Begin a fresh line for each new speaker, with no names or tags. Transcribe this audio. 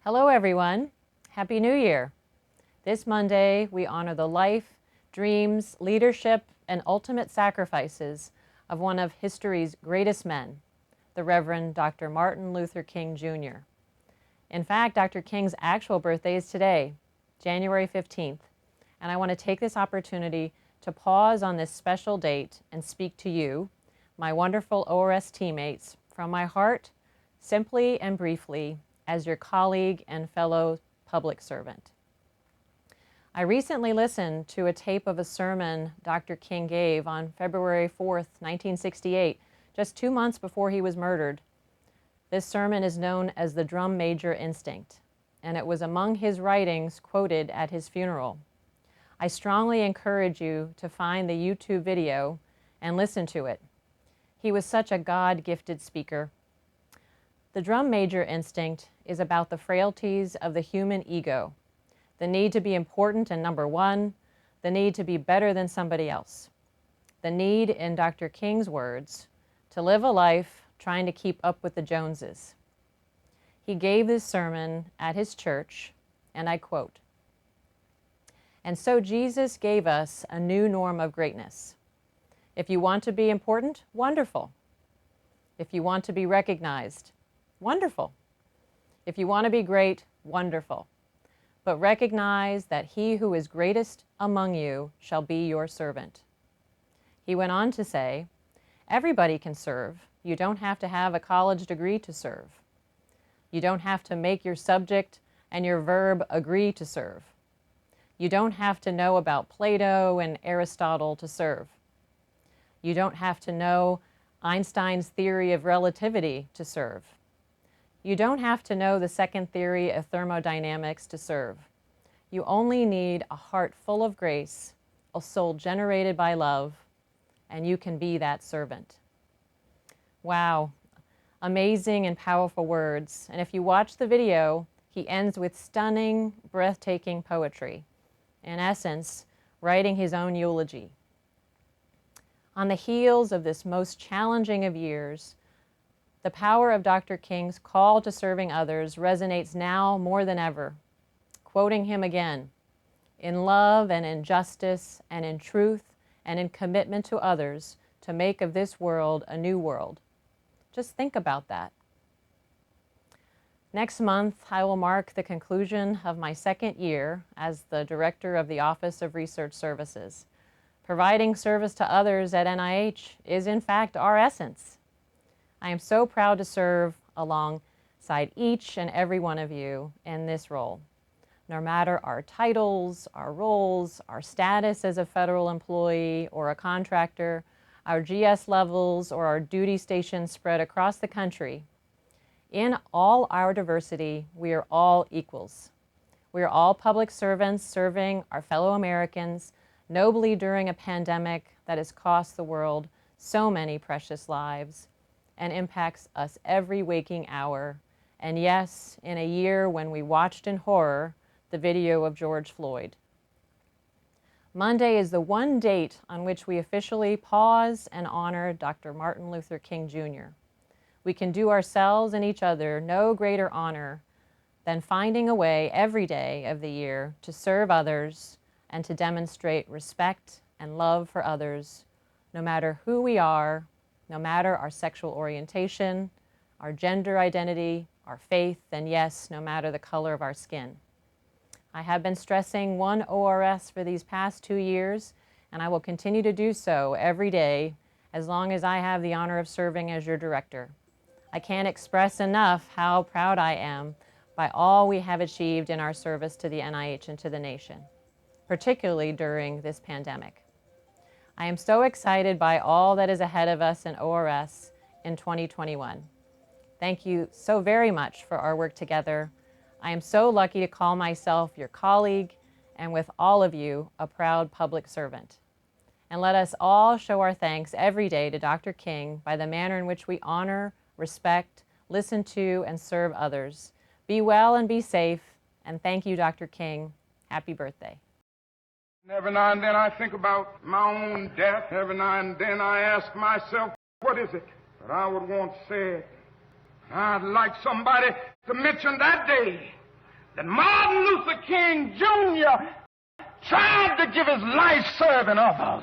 Hello everyone. Happy New Year. This Monday we honor the life, dreams, leadership, and ultimate sacrifices of one of history's greatest men, the Reverend Dr. Martin Luther King Jr. In fact, Dr. King's actual birthday is today, January 15th, and I want to take this opportunity to pause on this special date and speak to you, my wonderful ORS teammates, from my heart, simply and briefly, as your colleague and fellow public servant. I recently listened to a tape of a sermon Dr. King gave on February 4th, 1968, just 2 months before he was murdered. This sermon is known as the Drum Major Instinct, and it was among his writings quoted at his funeral. I strongly encourage you to find the YouTube video and listen to it. He was such a God-gifted speaker. The Drum Major Instinct is about the frailties of the human ego, the need to be important and number one, the need to be better than somebody else, the need, in Dr. King's words, to live a life trying to keep up with the Joneses. He gave this sermon at his church, and I quote, "And so Jesus gave us a new norm of greatness. If you want to be important, wonderful. If you want to be recognized, wonderful. If you want to be great, wonderful. But recognize that he who is greatest among you shall be your servant." He went on to say, everybody can serve. You don't have to have a college degree to serve. You don't have to make your subject and your verb agree to serve. You don't have to know about Plato and Aristotle to serve. You don't have to know Einstein's theory of relativity to serve. You don't have to know the second theory of thermodynamics to serve. You only need a heart full of grace, a soul generated by love, and you can be that servant. Wow, amazing and powerful words. And if you watch the video, he ends with stunning, breathtaking poetry. In essence, writing his own eulogy. On the heels of this most challenging of years, the power of Dr. King's call to serving others resonates now more than ever. Quoting him again, "In love and in justice and in truth and in commitment to others to make of this world a new world." Just think about that. Next month, I will mark the conclusion of my second year as the Director of the Office of Research Services. Providing service to others at NIH is in fact our essence. I am so proud to serve alongside each and every one of you in this role. No matter our titles, our roles, our status as a federal employee or a contractor, our GS levels or our duty stations spread across the country, in all our diversity, we are all equals. We are all public servants serving our fellow Americans nobly during a pandemic that has cost the world so many precious lives and impacts us every waking hour. And yes, in a year when we watched in horror the video of George Floyd. Monday is the one date on which we officially pause and honor Dr. Martin Luther King Jr. We can do ourselves and each other no greater honor than finding a way every day of the year to serve others and to demonstrate respect and love for others, no matter who we are, no matter our sexual orientation, our gender identity, our faith, and yes, no matter the color of our skin. I have been stressing one ORS for these past 2 years, and I will continue to do so every day as long as I have the honor of serving as your director. I can't express enough how proud I am by all we have achieved in our service to the NIH and to the nation, particularly during this pandemic. I am so excited by all that is ahead of us in ORS in 2021. Thank you so very much for our work together. I am so lucky to call myself your colleague and with all of you, a proud public servant. And let us all show our thanks every day to Dr. King by the manner in which we honor, respect, listen to, and serve others. Be well and be safe, and thank you, Dr. King. Happy birthday.
Every now and then I think about my own death. Every now and then I ask myself, what is it that I would want said? I'd like somebody to mention that day that Martin Luther King Jr. tried to give his life serving others.